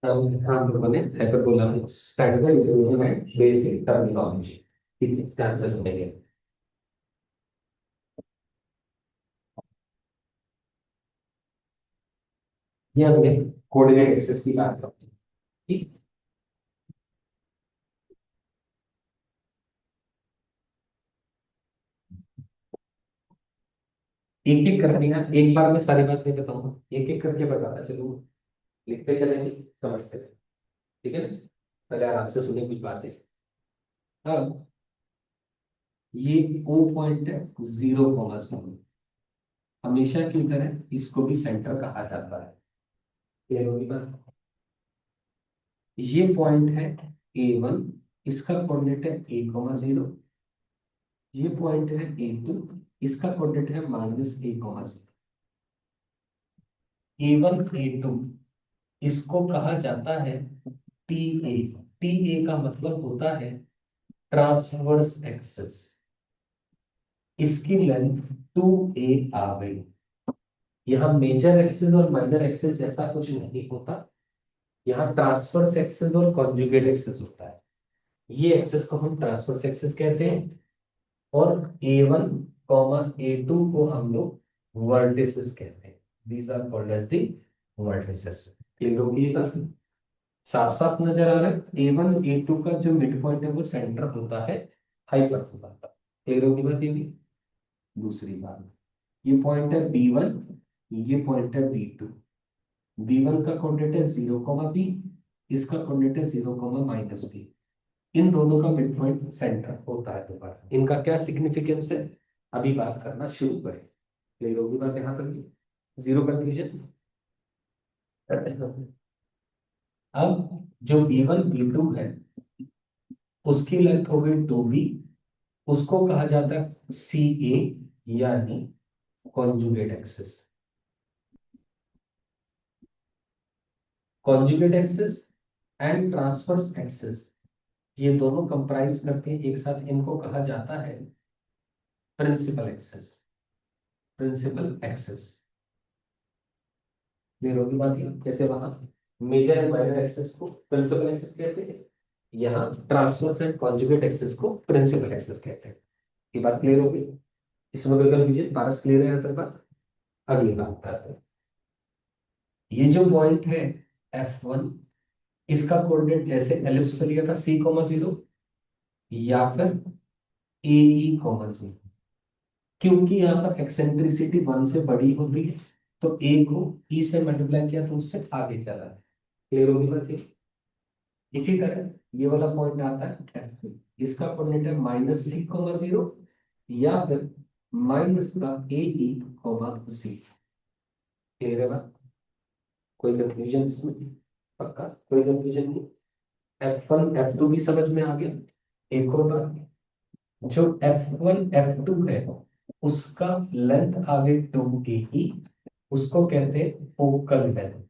तब हम लोगों ने हाइपरबोला में static integration and basic terminology, ठीक है, ध्यान से सुनेंगे। ये हमने कोऑर्डिनेट एक्सिस की बात करते हैं, ठीक। एक एक करके ना, एक बार में सारी बात नहीं बताऊंगा, एक एक करके बताता चलूंगा, लिखते चलेंगे, समझते रहे, ठीक है ना। पहले आराम से सुने कुछ बातें। अब ये ओ पॉइंट है, 0,0, हमेशा की तरह इसको भी सेंटर कहा जाता है। क्लियर होगी बात। ये पॉइंट है A1, इसका कोऑर्डिनेट है A,0। ये पॉइंट है A2, इसका कोऑर्डिनेट है -A,0। A1 A2 इसको कहा जाता है TA। TA का मतलब होता है ट्रांसवर्स एक्सिस। इसकी लेंथ 2A आ गई। यहाँ मेजर एक्सिस और माइनर एक्सिस जैसा कुछ नहीं होता, यहाँ ट्रांसवर्स एक्सिस और कॉन्जुगेट एक्सिस होता है। ये एक्सिस को हम ट्रांसवर्स एक्सिस कहते हैं, और A1 कॉमा A2 को हम लोग वर्टिसेस कहते हैं। These are called as the vertices. Clear होगी ये बात? साफ साफ नजर आ रहा है। A1 A2 का जो मिड पॉइंट है वो सेंटर होता है हाइपरबोला का। क्लियर होगी बात ये भी। दूसरी बात, ये पॉइंट है B1, ये पॉइंट है B2। B1 का कोऑर्डिनेट है 0,B, इसका कोऑर्डिनेट है 0,-B। इन दोनों का मिड पॉइंट सेंटर होता है दोबारा। इनका क्या सिग्निफिकेंस है, अभी बात करना शुरू करें। क्लियर होगी बात यहाँ तक? Zero confusion. अब जो B1 B2 है उसकी लेंथ हो गई 2B, उसको कहा जाता है CA, यानी conjugate axis. Conjugate axis and transverse axis, ये दोनों कंप्राइज करते हैं एक साथ, इनको कहा जाता है principal axis. Principal axis. Clear होगी बात ये? जैसे वहां मेजर एंड माइनर एक्सिस को प्रिंसिपल एक्सिस कहते हैं, यहाँ ट्रांसवर्स एंड कॉन्जुगेट एक्सिस को प्रिंसिपल एक्सिस कहते हैं। ये बात क्लियर होगी? इसमें कोई कंफ्यूजन? पारस क्लियर है यहाँ तक बात? अगली बात करते हैं। ये जो पॉइंट है F1, इसका कोऑर्डिनेट जैसे एलिप्स पे लिया था C,0 या फिर AE,0। क्योंकि यहाँ पर एक्सेंट्रिसिटी 1 से बड़ी होती है, तो A को E से मल्टीप्लाई किया तो उससे आगे चला है। क्लियर होगी बात ये? इसी तरह ये वाला पॉइंट आता है F2, इसका कोऑर्डिनेट है -C,0 या फिर माइनस का AE,C। क्लियर है बात? कोई कंफ्यूजन इसमें? पक्का कोई कंफ्यूजन नहीं? F1 F2 भी समझ में आ गया। एक और बात, जो F1 F2 है उसका लेंथ आ गई 2AE, उसको कहते हैं फोकल लेंथ।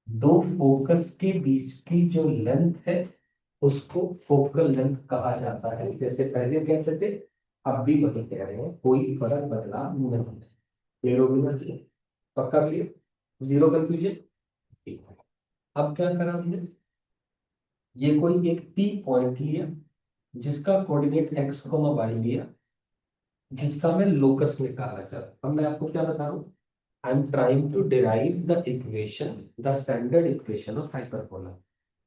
दो फोकस के बीच की जो लेंथ है उसको फोकल लेंथ कहा जाता है। जैसे पहले कहते थे, अब भी वही कह रहे हैं, कोई फर्क बदला नहीं। क्लियर होगी ना? पक्का क्लियर? Zero confusion? ठीक है। अब क्या करा हमने, ये कोई एक पी पॉइंट लिया जिसका कोऑर्डिनेट एक्स कोमा वाई लिया, जिसका मैं लोकस निकालना चाहता हूं। अब मैं आपको क्या बता रहा हूं, I am trying to derive the equation, the standard equation of hyperbola.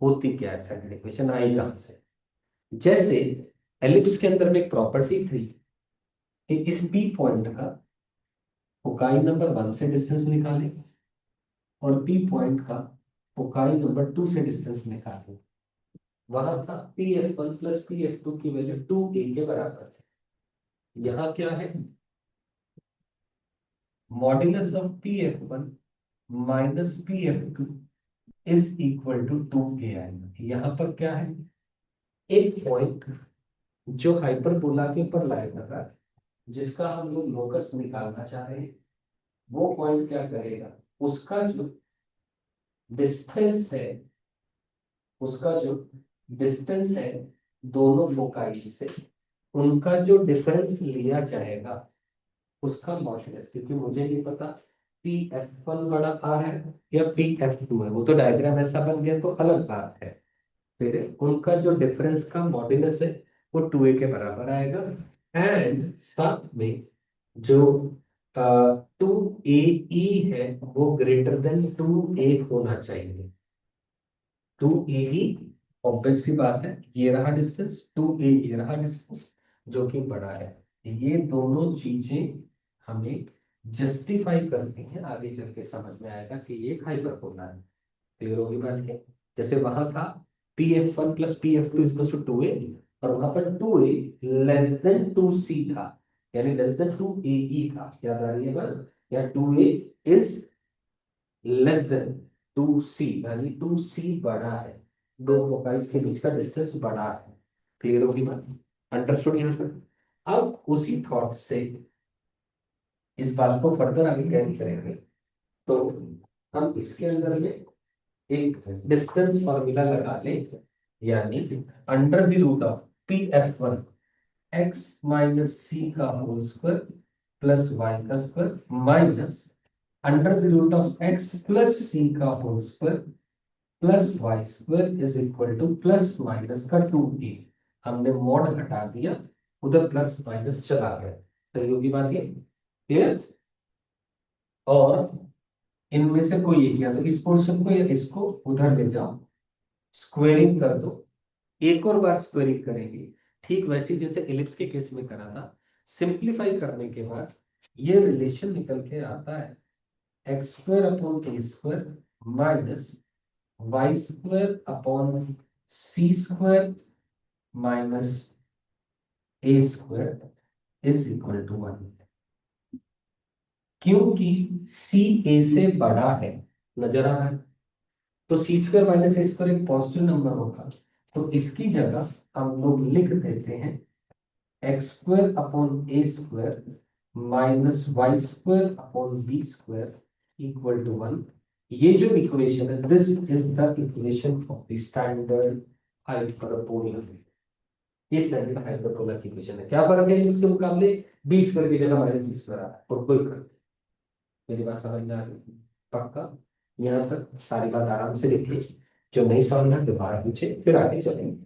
होती क्या है स्टैंडर्ड इक्वेशन, आई कहां से? जैसे एलिप्स के अंदर में एक प्रॉपर्टी थी कि इस पी पॉइंट का फोकाई नंबर 1 से डिस्टेंस निकालें और पी पॉइंट का फोकाई नंबर 2 से डिस्टेंस निकालें। वहां था PF1 प्लस PF2 की वैल्यू 2A के बराबर थी। यहाँ क्या है, modulus of PF1 minus PF2 is equal to 2A आएगा। यहाँ पर क्या है, एक पॉइंट जो हाइपरबोला के ऊपर लाई कर रहा है, जिसका हम लोग लोकस निकालना चाह रहे हैं, वो पॉइंट क्या करेगा, उसका जो डिस्टेंस है, उसका जो डिस्टेंस है दोनों फोकाई से, उनका जो डिफरेंस लिया जाएगा उसका मॉड्यूलस। क्योंकि मुझे नहीं पता पी एफ वन बड़ा आ है या पी एफ टू है, वो तो डायग्राम ऐसा बन गया तो अलग बात है। फिर उनका जो डिफरेंस का मॉड्यूलस है वो 2a के बराबर आएगा। एंड साथ में जो टू ए ई है वो ग्रेटर देन 2a होना चाहिए। 2a ही ऑब्वियस सी बात है, ये रहा डिस्टेंस, 2a ये रहा डिस्टेंस जो कि बड़ा है। ये दोनों चीजें हमें जस्टिफाई करती हैं, आगे चल के समझ में आएगा कि ये हाइपरबोला है। क्लियर होगी बात है। जैसे वहां था P F one plus P F two is equal to 2a, और वहां पर 2a लेस देन 2c था, यानी लेस देन 2ae था। याद आ रही है बात, या 2a is less than 2c, यानी 2c बड़ा है, दो फोकाइज के बीच का डिस्टेंस बड़ा है। क्लियर होगी बात, अंडरस्टूड यहाँ पर। अब उसी थॉट से इस बात को फर्दर आगे कैरी करेंगे, तो हम इसके अंदर में एक डिस्टेंस फॉर्मूला लगा ले, यानी under the root of P F one X minus C का होल स्क्वायर प्लस वाई का square minus under the root of X plus C का whole square plus Y square is equal to plus minus का 2a। हमने mod हटा दिया, उधर plus minus चला गया। सही होगी बात ये, क्लियर। और इनमें से कोई एक, या तो इस पोर्शन को या इसको उधर ले जाओ, स्क्वेयरिंग कर दो, एक और बार स्क्वेयरिंग करेंगे, ठीक वैसे जैसे एलिप्स के केस में करा था। सिंप्लीफाई करने के बाद ये रिलेशन निकल के आता है x square upon A square minus Y square upon c square minus a square is equal to 1। क्योंकि सी ए से बड़ा है, नजर आ रहा है, तो c square minus a square एक पॉजिटिव नंबर होगा, तो इसकी जगह हम लोग लिख देते हैं x square upon A square minus Y square upon B square equal to 1। ये जो इक्वेशन है, this is the equation of the standard hyperbola. ये स्टैंडर्ड हाइपरबोला की इक्वेशन है। क्या फर्क है उसके मुकाबले, बी स्क्वायर की जगह माइनस बी स्क्वायर आ रहा है, और कोई फर्क नहीं। मेरी बात समझ में आ रही, पक्का। यहाँ तक सारी बात आराम से लिखिए, जो नहीं समझ में दोबारा पूछे, फिर आगे चलेंगे।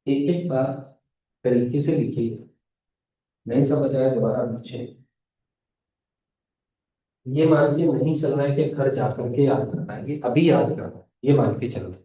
एक एक बार तरीके से लिखिए, नहीं समझ आए दोबारा पूछे। ये मान के नहीं चलना है कि घर जाकर के याद कर पाएंगे, अभी याद करना है, ये मान के चलना है।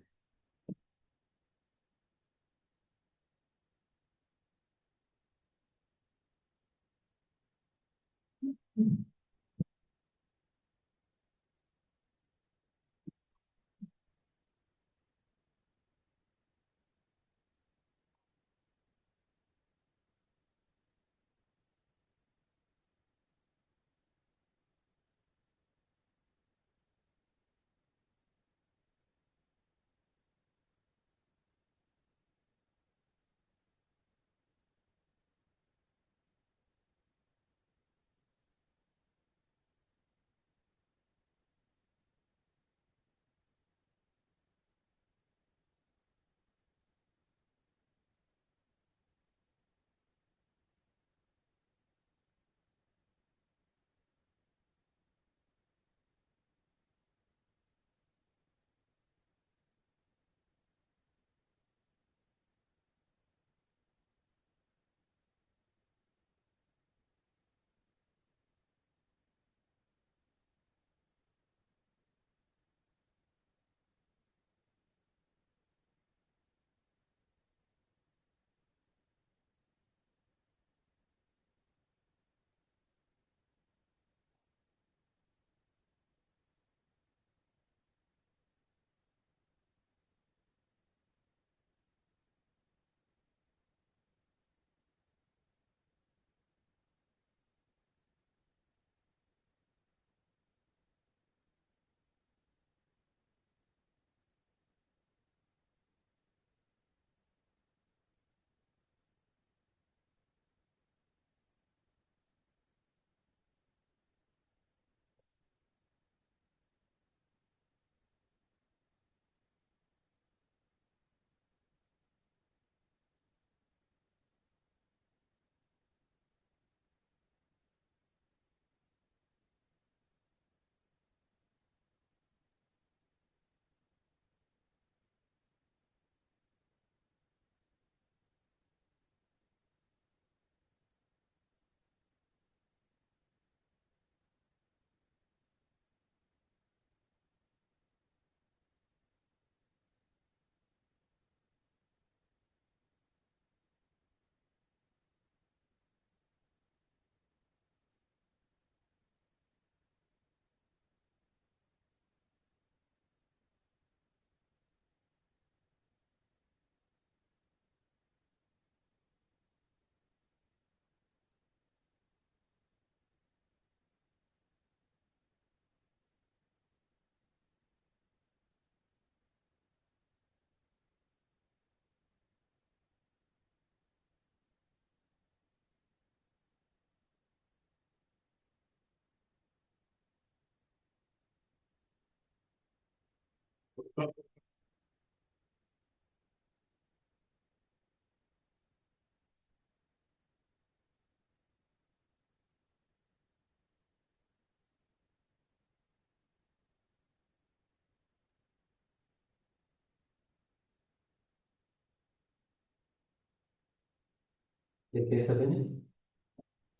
लिखने सभी ने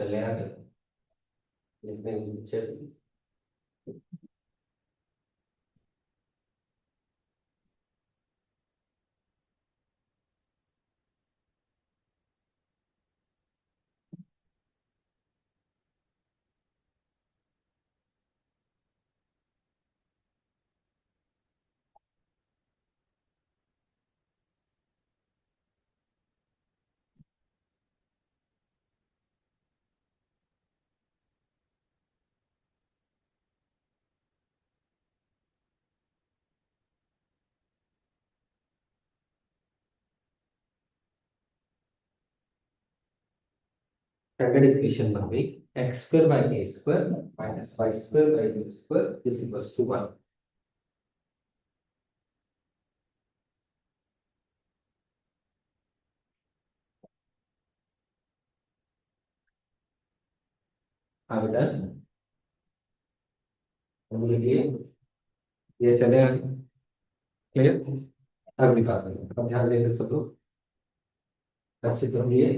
चले आ गए लिखने चल स्टैंडर्ड इक्वेशन बन गई x square by a square minus Y square by b square is equal to 1। हाँ बेटा हम लिखिए ये चले आगे क्लियर। अगली बात है अब ध्यान देंगे सब लोग अच्छे से ये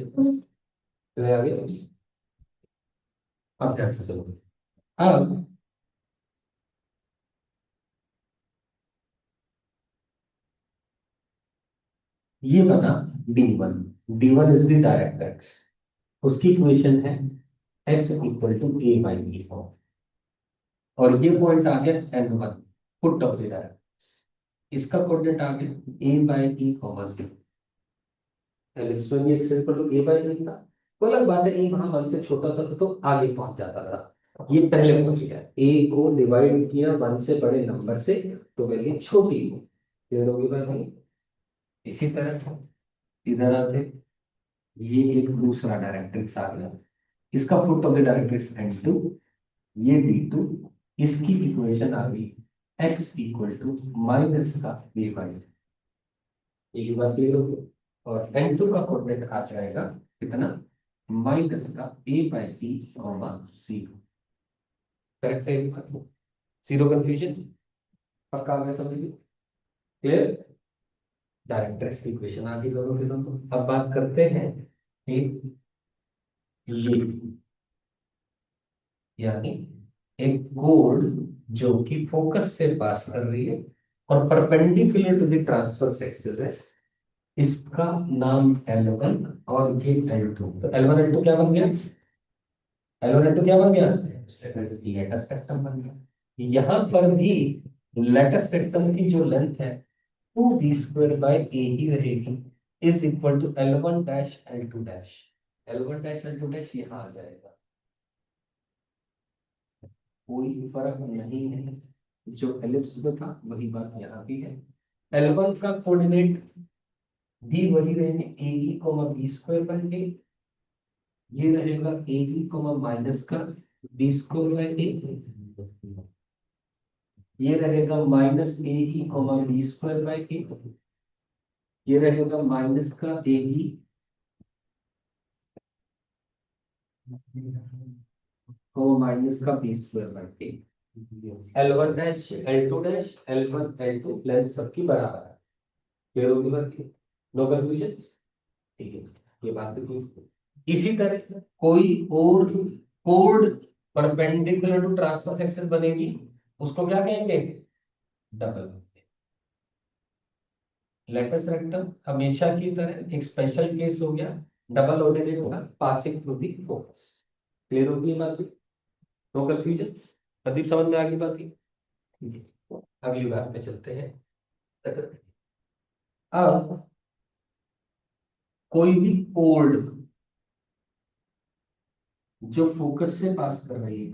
चले आगे अब ध्यान से चलो। अब ये बना d1। d1 is the directrix उसकी इक्वेशन है x equal to a by b और ये पॉइंट आ गया n1 foot of the directrix इसका कोऑर्डिनेट आ गया a बाई e कॉमा 0। इसमें भी x equal to a by e था तो अलग बात है a वहां 1 से छोटा था तो आगे पहुंच जाता था ये पहले पहुंच गया a को डिवाइड किया 1 से बड़े नंबर से तो वैल्यू छोटी हो क्लियर होगी बात भाई। इसी तरह इधर आते ये एक दूसरा डायरेक्ट्रिक्स आ गया इसका foot of the directrix n2 ये v2 इसकी इक्वेशन आ गई x इक्वल टू माइनस का v बाई एक बार क्लियर हो गया और n2 का कोऑर्डिनेट आ जाएगा कितना माइनस का a by b comma c correct है जीरो कंफ्यूजन पक्का आ गया समझिए क्लियर। डायरेक्ट्रिक्स की इक्वेशन आ गई दोनों के दोनों। अब बात करते हैं कि ये यानी एक कोड जो कि फोकस से पास कर रही है और perpendicular to the transverse axis है इसका नाम L1 और ये L2 तो L1 L2 क्या बन गया L1 L2 क्या बन गया लेटेस्ट रेक्टम बन गया। यहां पर भी लेटेस्ट रेक्टम की जो लेंथ है 2b² बाई ए ही रहेगी is equal to L1 dash L2 dash L1 dash L2 dash यहां आ जाएगा कोई फर्क नहीं है जो एलिप्स में था वही बात यहाँ भी है। L1 का कोऑर्डिनेट भी वही रहेंगे A E comma B square बन के ये रहेगा ए ई कोमा माइनस का बी स्क्वायर बाई ए ये रहेगा minus A E comma B square by A ये रहेगा माइनस का ए ई कोमा माइनस का B square by A L1 dash L2 dash L1 L2 length सबकी बराबर है क्लियर होगी बात नो कंफ्यूजन ठीक है ये बात भी इसी तरह कोई और कोड परपेंडिकुलर टू ट्रांसवर्स एक्सिस बनेगी उसको क्या कहेंगे डबल लेटस रेक्टम हमेशा की तरह एक स्पेशल केस हो गया डबल होने के बाद passing through the focus clear होगी ये बात नो कंफ्यूजन प्रदीप समझ में आ गई बात ठीक है अगली बात में चलते हैं। अब कोई भी कोड जो फोकस से पास कर रही है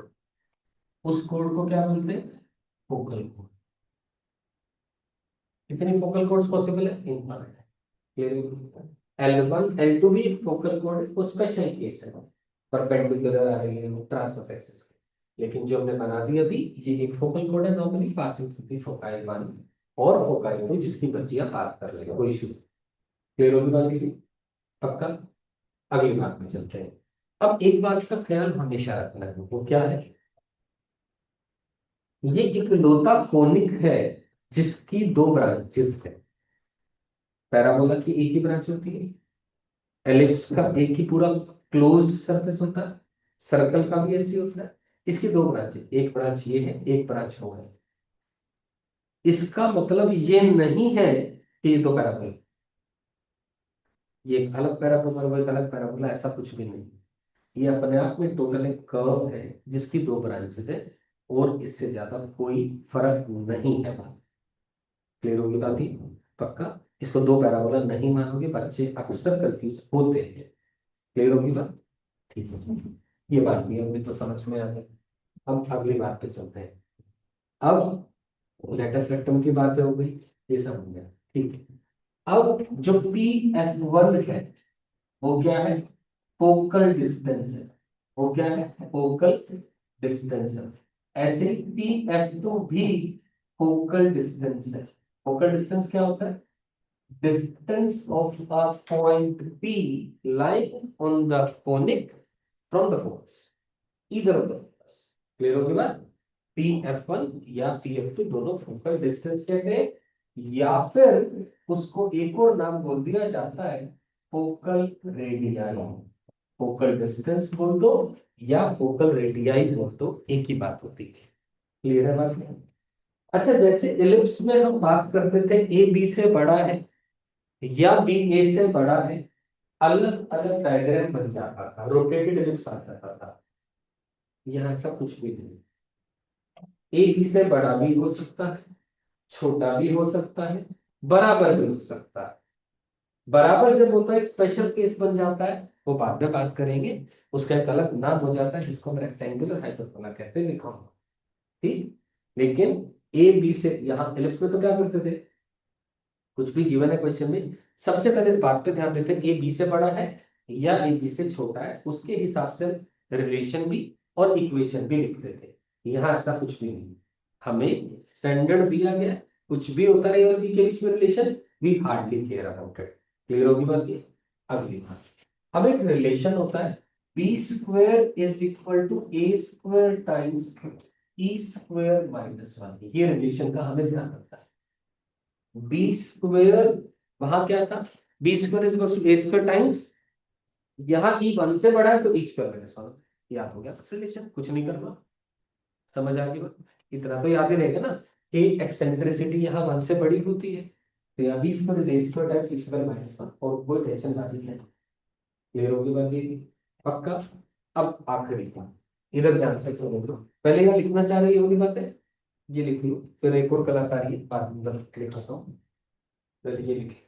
उस कोड को क्या बोलते हैं फोकल कोड। कितनी फोकल कोड्स पॉसिबल है इनफाइनाइट L1 L2 भी एक फोकल कोड है वो स्पेशल केस है परपेंडिकुलर आ रही है ट्रांसवर्स एक्सिस के लेकिन जो हमने बना दी अभी ये एक फोकल कोड है normally passing through the foci one और होगा ये जिसकी बच्ची आप बात कर लेगा, कोई इशू। क्लियर होगी बात दीजिए, पक्का। अगली बात में चलते हैं। अब एक बात का ख्याल हमेशा रखना है, वो क्या है, ये एक लोता कोनिक है जिसकी दो ब्रांचेस है। पैराबोला की एक ही ब्रांच होती है, एलिप्स का एक ही पूरा क्लोज्ड सरफेस होता है, सर्कल का भी ऐसे होता है। इसकी दो ब्रांच है, एक ब्रांच ये है, एक ब्रांच वो है। इसका मतलब ये नहीं है कि ये दो पैराबोला, ये एक अलग पैराबोला वो एक अलग पैराबोला, ऐसा कुछ भी नहीं। ये अपने आप में टोटल एक कर्व है जिसकी दो ब्रांचेस है, और इससे ज्यादा कोई फर्क नहीं है बात। क्लियर होगी बात ही, पक्का। इसको दो पैराबोला नहीं मानोगे, बच्चे अक्सर कंफ्यूज होते हैं। क्लियर होगी बात, ठीक है। ये बात भी हमें तो समझ में आ गई। अब अगली बात पे चलते हैं। अब लेटेस्ट रेक्टम की बातें हो गई, ये सब हो गया, ठीक है। अब जो पी एफ वन है वो क्या है, फोकल डिस्टेंस है। वो क्या है, फोकल डिस्टेंस है। ऐसे पी एफ टू भी फोकल डिस्टेंस है। फोकल डिस्टेंस क्या होता है, distance of a point P lying on the conic from the focus, either of the focus। Clear होगी बात, पी एफ वन या पी एफ टू दोनों फोकल डिस्टेंस कहते हैं, या फिर उसको एक और नाम बोल दिया जाता है, फोकल रेडियाई। फोकल डिस्टेंस बोल दो या फोकल रेडियाई बोल दो, एक ही बात होती है। क्लियर है बात। अच्छा, जैसे इलिप्स में हम बात करते थे ए बी से बड़ा है या बी ए से बड़ा है, अलग अलग डायग्राम बन जाता था, रोटेटेड एलिप्स आ जाता था। यहाँ ऐसा कुछ भी नहीं, ए बी से बड़ा भी हो सकता है, छोटा भी हो सकता है, बराबर भी हो सकता है। बराबर जब होता है एक स्पेशल केस बन जाता है, वो बाद में बात करेंगे। उसका एक अलग नाम हो जाता है जिसको हम रेक्टेंगुलर हाइपरबोला कहते हैं, लिखा हुआ, ठीक। लेकिन ए बी से, यहाँ एलिप्स में तो क्या करते थे, कुछ भी गिवन है क्वेश्चन में, सबसे पहले इस बात पे ध्यान देते हैं ए बी से बड़ा है या ए बी से छोटा है, उसके हिसाब से रिलेशन भी और इक्वेशन भी लिखते थे। यहाँ ऐसा कुछ भी नहीं, हमें स्टैंडर्ड दिया गया, कुछ भी होता रहे और बी के बीच में relation, we hardly care about it. Clear होगी बात ये, अगली बात। अब एक रिलेशन होता है, B square is equal to A square times E square minus one, ये रिलेशन का हमें ध्यान रखना है। बी स्क्वेयर, वहां क्या था, b square is equal to a square times, यहाँ ई वन से बड़ा है तो ई स्क्वेयर माइनस वन, याद हो गया बस रिलेशन, कुछ नहीं करना। समझ आ गई बात, इतना तो याद ही रहेगा ना कि एक्सेंट्रिसिटी यहाँ वन से बड़ी होती है, तो यहाँ b square is a square times e square minus one, और कोई टेंशन बाजी नहीं। क्लियर होगी बात ये, पक्का। अब आखिरी बात, इधर ध्यान से सुनो लो। पहले यहाँ लिखना चाह रही होगी बात है, ये लिख लो, फिर एक और कलाकारी बाद में लिखाता हूँ। पहले ये लिखे,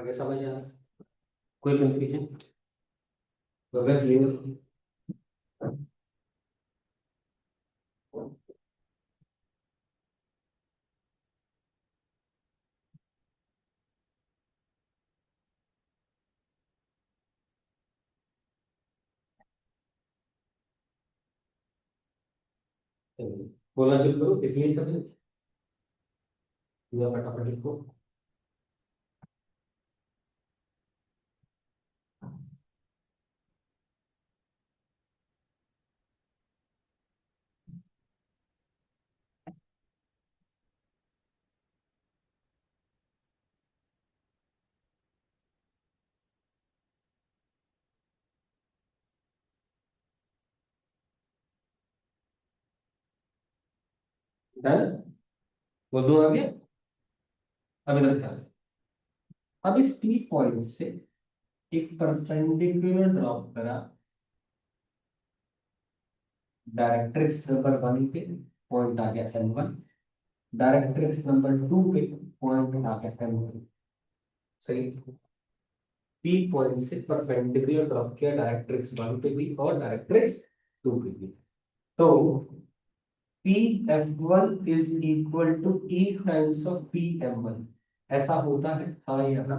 आगे समझ आ रहा है? कोई कंफ्यूजन? वगैरह क्लियर? बोलना शुरू करो, लिख लिया सबने? या फटाफट लिखो। डन? बोल दूं आगे? अब इधर ध्यान दो। अब इस पी पॉइंट से एक परपेंडिकुलर ड्रॉप करा डायरेक्ट्रिक्स नंबर 1 पे, पॉइंट आ गया n1। डायरेक्ट्रिक्स नंबर 2 पे पॉइंट आ गया n2। सही। पी पॉइंट से परपेंडिकुलर ड्रॉप किया डायरेक्ट्रिक्स 1 पे भी और डायरेक्ट्रिक्स 2 पे भी। तो P F one is equal to E times of P M one. ऐसा होता है, हाँ या ना?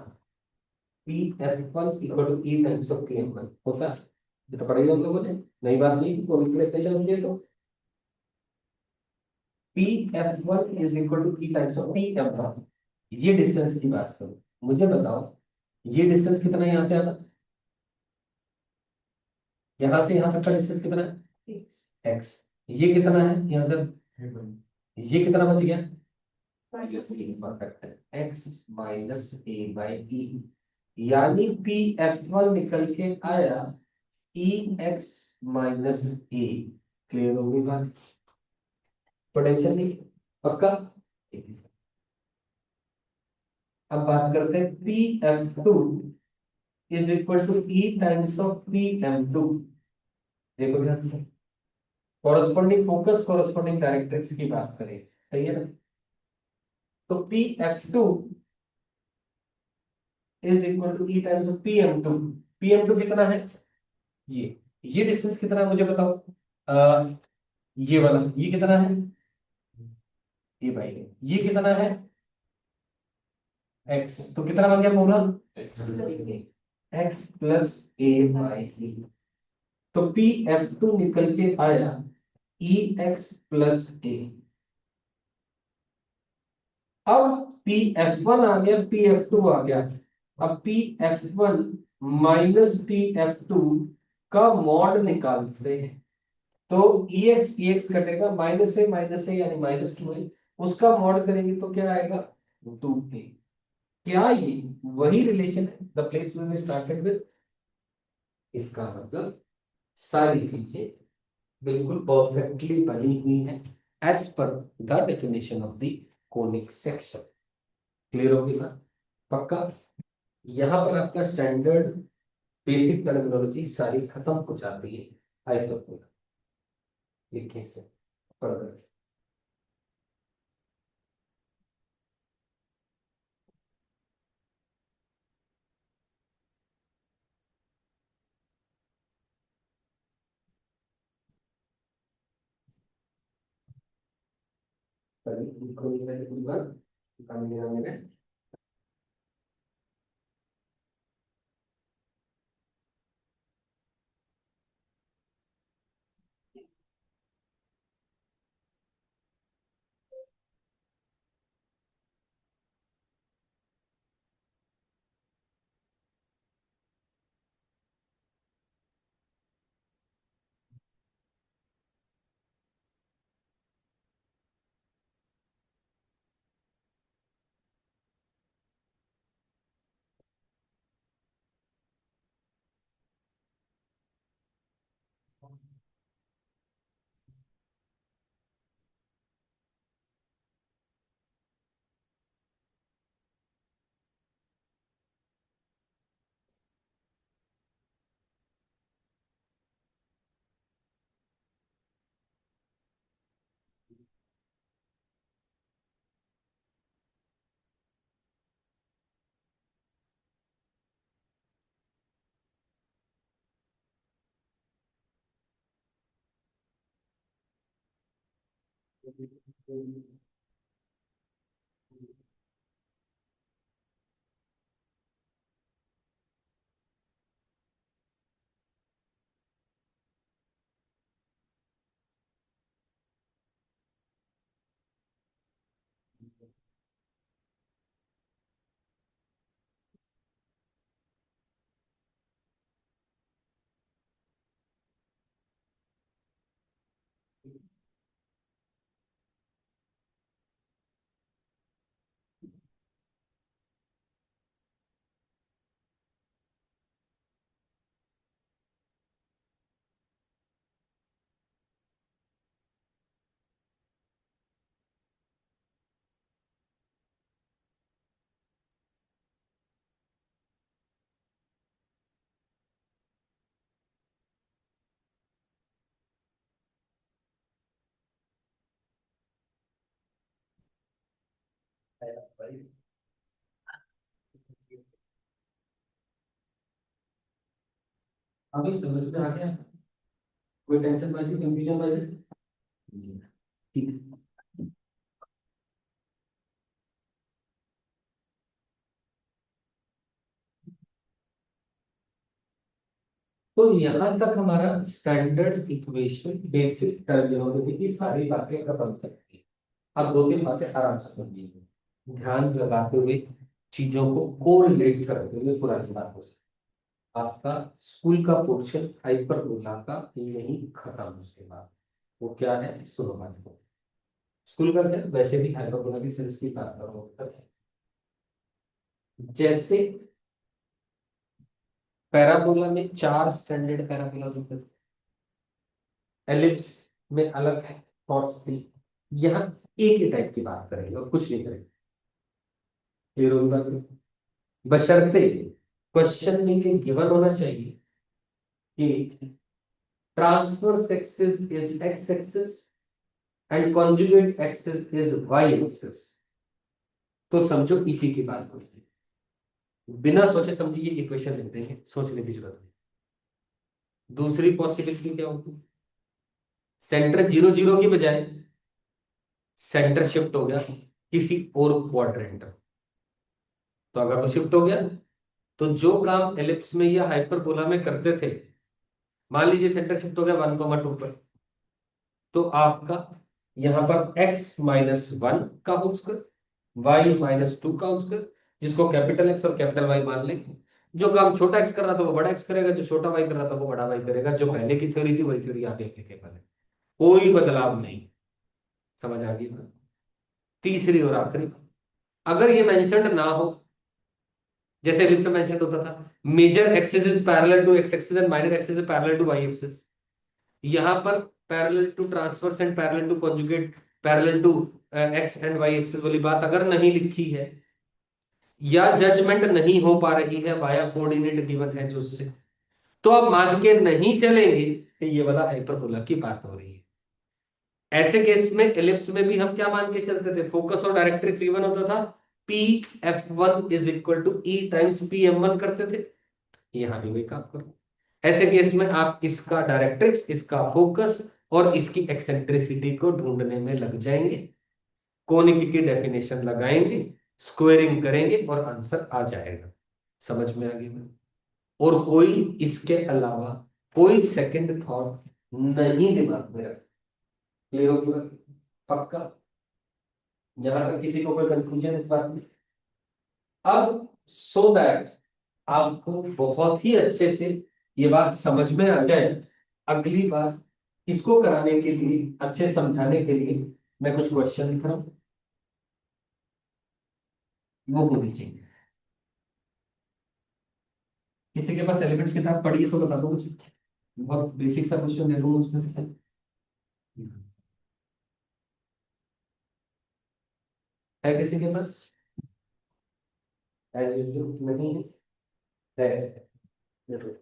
P F one equal to E times of P M one होता है। ये तो पढ़ेगा हम लोगों ने, नई बात नहीं, कोई कैलकुलेशन होगी तो। P F one is equal to E times of P M one. ये डिस्टेंस की बात करो, मुझे बताओ ये डिस्टेंस कितना है यहाँ से आता? यहाँ से यहाँ तक का डिस्टेंस कितना है? एक्स। ये कितना है यहाँ से? ये कितना बच गया? परफेक्ट है, x minus a by e. यानी पी एफ वन निकल के आया e x minus a. Clear होगी बात? पोटेंशियल नहीं? पक्का? अब बात करते हैं P F two is equal to E times of P M two. देखो ध्यान से, कॉरस्पॉन्डिंग फोकस, कॉरस्पॉन्डिंग डायरेक्ट्रिक्स की बात करें, सही है ना? तो P F two is equal to E times of P M two. P M two कितना है? ये ये डिस्टेंस कितना है मुझे बताओ? ये वाला, ये कितना है? ये भाई, ये कितना है? एक्स। तो कितना बन गया पूरा? एक्स प्लस ए बाई सी। तो पी एफ टू निकल के आया ई एक्स प्लस ए। अब पी एफ वन आ गया, पी एफ टू आ गया। अब P F one minus P F to का मॉड निकालते हैं। तो ई एक्स कटेगा, माइनस ए यानी माइनस टू है, उसका मॉड करेंगे तो क्या आएगा? Two a. क्या ये वही रिलेशन है the place we started with? इसका मतलब सारी चीजें बिल्कुल परफेक्टली बनी हुई है as per the definition of the conic section. Clear होगी ना? पक्का? यहां पर आपका स्टैंडर्ड बेसिक टर्मिनोलॉजी सारी खत्म हो जाती है। आई होप लिखे से पढ़ रहे पूरी बात काम। अभी समझ में आ गया? कोई टेंशन बाजी, कंफ्यूजन बाजी? ठीक है। तो यहां तक हमारा स्टैंडर्ड इक्वेशन बेसिक टर्मिनोलॉजी की सारी बातें खत्म करती है। अब दो तीन बातें आराम से समझिए, ध्यान लगाते हुए, चीजों को कोरिलेट करते हुए पुरानी बातों से। आपका स्कूल का पोर्शन हाइपरबोला का यही खत्म। उसके बाद वो क्या है, सुनो बात को। स्कूल का क्या, वैसे भी हाइपरबोला की सीरीज की बात करो। जैसे पैराबोला में चार स्टैंडर्ड पैराबोला होते थे, एलिप्स में अलग है, थॉट्स थी। यहाँ एक ही टाइप की बात करेंगे और कुछ नहीं करेंगे। क्लियर होगी बात? बशर्ते क्वेश्चन में ये गिवन होना चाहिए कि transverse axis is X axis and conjugate axis is Y axis. तो समझो इसी की बात होती है। बिना सोचे समझे ये इक्वेशन लिख देंगे, सोचने की जरूरत नहीं। दूसरी पॉसिबिलिटी क्या होगी, सेंटर जीरो जीरो की बजाय सेंटर शिफ्ट हो गया किसी और क्वाड्रेंट। तो अगर वो शिफ्ट हो गया, तो जो काम एलिप्स में या हाइपरबोला में करते थे, मान लीजिए सेंटर शिफ्ट हो गया 1,2 पर, तो आपका यहां पर x माइनस वन का whole square, Y minus two का होल स्क्वायर, जिसको कैपिटल एक्स और कैपिटल वाई मान लेंगे। जो काम छोटा एक्स कर रहा था वो बड़ा एक्स करेगा, जो छोटा वाई कर रहा था वो बड़ा वाई करेगा। जो पहले की थ्योरी थी वही थ्योरी आगे एप्लीकेबल है, कोई बदलाव नहीं। समझ आ गई बात? तीसरी और आखिरी बात, अगर ये मेंशन्ड ना हो, जैसे लिफ्ट में मेंशन होता था major axis is parallel to X axis and minor axis is parallel to Y axis, यहां पर parallel to transverse and parallel to conjugate parallel to X and Y axis वाली बात अगर नहीं लिखी है, या जजमेंट नहीं हो पा रही है वाया कोऑर्डिनेट गिवन है जो उससे, तो आप मान के नहीं चलेंगे कि ये वाला हाइपरबोला की बात हो रही है। ऐसे केस में एलिप्स में भी हम क्या मान के चलते थे, फोकस और डायरेक्ट्रिक्स गिवन होता था, P F one is equal to E times P M one करते थे। यहां भी वही काम करो। ऐसे केस में आप इसका डायरेक्ट्रिक्स, इसका फोकस और इसकी एक्सेंट्रिसिटी को ढूंढने में लग जाएंगे, कोनिक की डेफिनेशन लगाएंगे, स्क्वेयरिंग करेंगे और आंसर आ जाएगा। समझ में आ गई? और कोई इसके अलावा कोई सेकंड थॉट नहीं दिमाग में रख। क्लियर होगी बात? पक्का? यहां तक किसी को कोई कंफ्यूजन इस बात में? अब सो दैट आपको बहुत ही अच्छे से ये बात समझ में आ जाए, अगली बार इसको कराने के लिए, अच्छे समझाने के लिए मैं कुछ क्वेश्चन लिख रहा हूँ, वो होनी चाहिए। किसी के पास एलिमेंट्स किताब पढ़ी है तो बता दो मुझे, बहुत बेसिक सा क्वेश्चन दे दूंगा उसमें से। है किसी के पास? एज यूजुअल नहीं है? है? जरूर।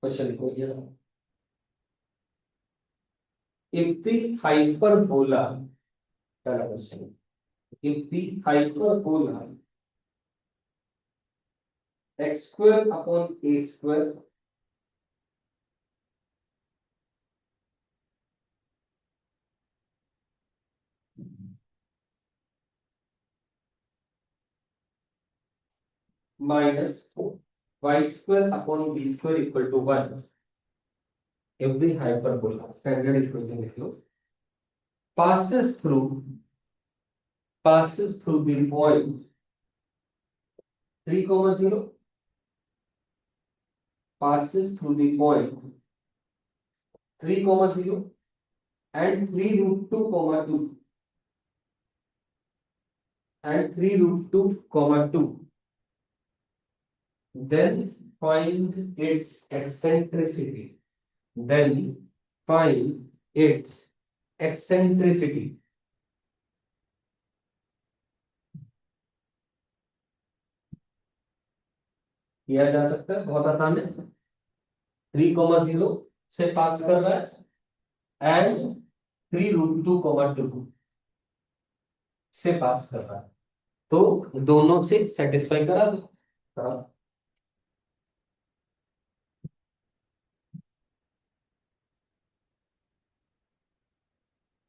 क्वेश्चन को ये if the hyperbola, पहला question, if the hyperbola x square upon a square minus y square upon b square equal to 1, if the hyperbola, standard equation लिख लो, passes through the point 3, 0, passes through the point 3, 0 and 3 root 2, 2 and 3 root 2, 2, then find its eccentricity. Then find its eccentricity. किया जा सकता है, बहुत आसान है। 3, 0 से पास कर रहा है एंड 3 रूट 2, 2 से पास कर रहा है, तो दोनों से सेटिस्फाई करा दो। करा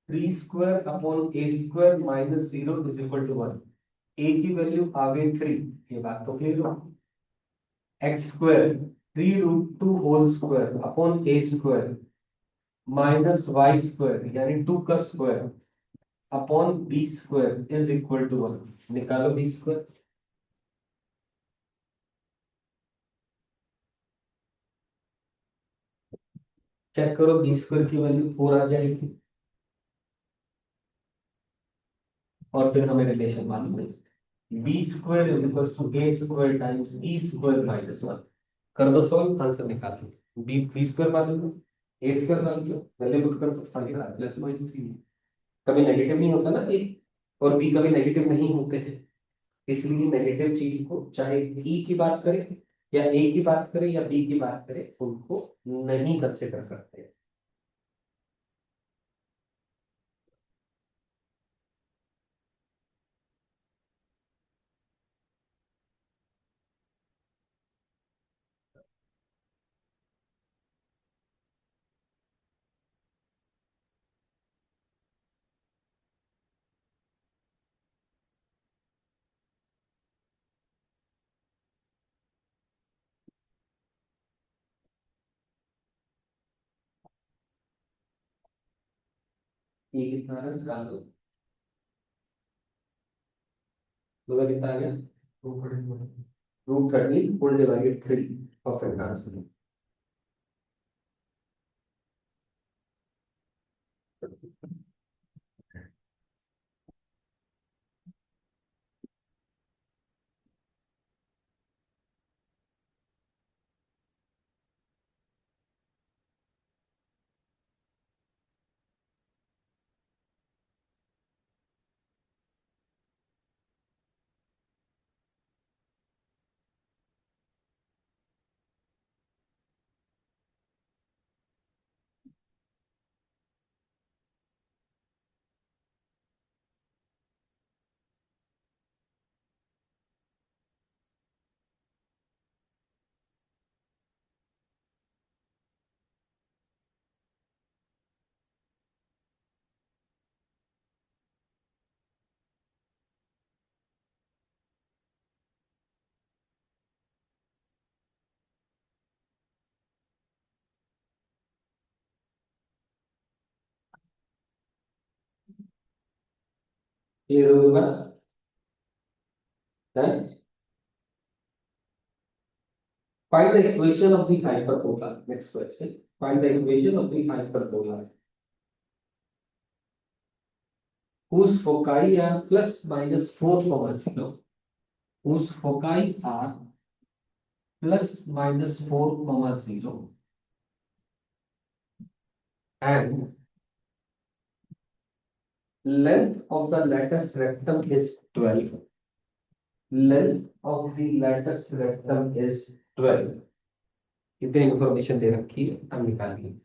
3 square upon A square minus 0 is equal to 1। A की वैल्यू आ गई 3, ये बात तो क्लियर हो। X square 3 root 2 whole square upon ए स्क्वायर माइनस वाई स्क्वायर यानी 2 का square upon B square is equal to 1। निकालो बी स्क्वायर। चेक करो बी स्क्वायर की वैल्यू 4 आ जाएगी और फिर हमें रिलेशन मालूम है, B square is equal to A square times E square minus 1। कर दो सॉल्व, आंसर निकाल लो। बी स्क्वायर मालूम है, ए स्क्वायर मालूम है, वैल्यू पुट कर दो, आगे प्लस माइनस 3। कभी नेगेटिव नहीं होता ना ए और बी, कभी नेगेटिव नहीं होते हैं, इसलिए नेगेटिव चीज को चाहे ई की बात करें या ए की बात करें या बी की बात करें, उनको नहीं कंसिडर करते। ये कितना है निकाल दो, मतलब कितना आ गया, root 13 full divided 3, perfect answer. ये होगा find the equation of the hyperbola. Next question, find the equation of the hyperbola whose foci are plus minus 4, 0, whose foci are plus minus 4, 0 and length of the lattice rectum is 12. Length of the lattice rectum is 12. इतनी information दे रखी है, हम निकालिए।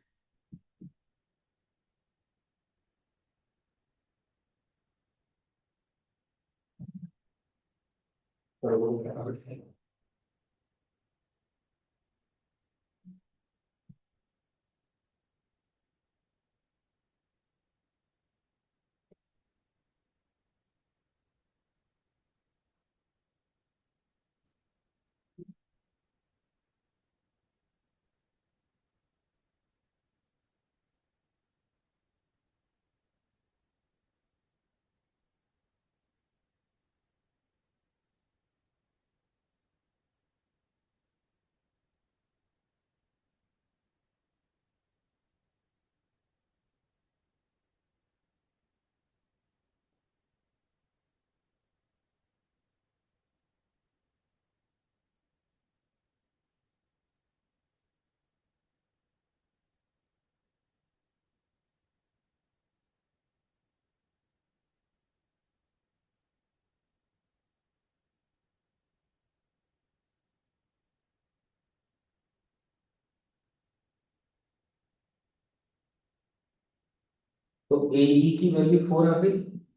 तो ए ई की value 4 आ गई,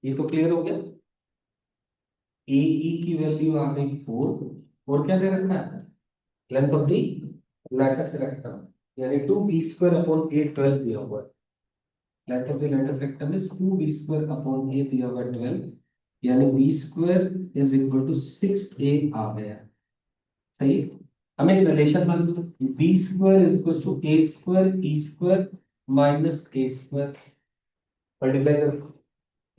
ये तो क्लियर हो गया। ए ई की वैल्यू आ गई 4, और क्या दे रखा है, length of the lattice rectum, यानी 2b² अपॉन a 12 दिया हुआ है। Length of the lattice rectum is 2b² upon a दिया हुआ है 12, यानी b² is equal to 6a आ गया। सही है। हमें एक रिलेशन मान लो, b² is equal to a² e² minus a², multiply करो,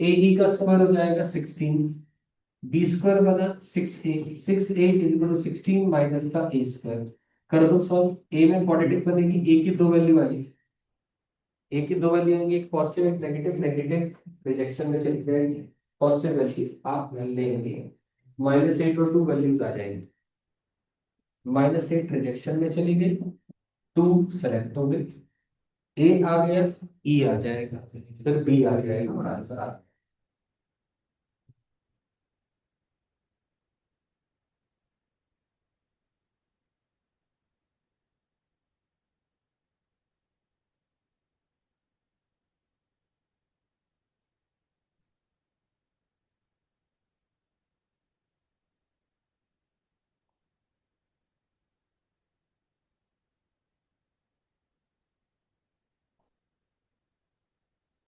ए ई का स्क्वायर हो जाएगा 16, बी स्क्वायर बना 6a, 6a is equal to 16 minus का ए स्क्वायर। कर दो सॉल्व, ए में पॉजिटिव बनेगी, ए की दो वैल्यू आई, ए की दो वैल्यू आएंगे, एक पॉजिटिव एक नेगेटिव, नेगेटिव रिजेक्शन में चली जाएगी, पॉजिटिव वैल्यू आप लेंगे, -8 और 2 वैल्यूज आ जाएंगी, -8 रिजेक्शन में चली गई, 2 सेलेक्ट हो गई, ए आ गया, ई आ जाएगा, फिर बी आ जाएगा और आंसर आ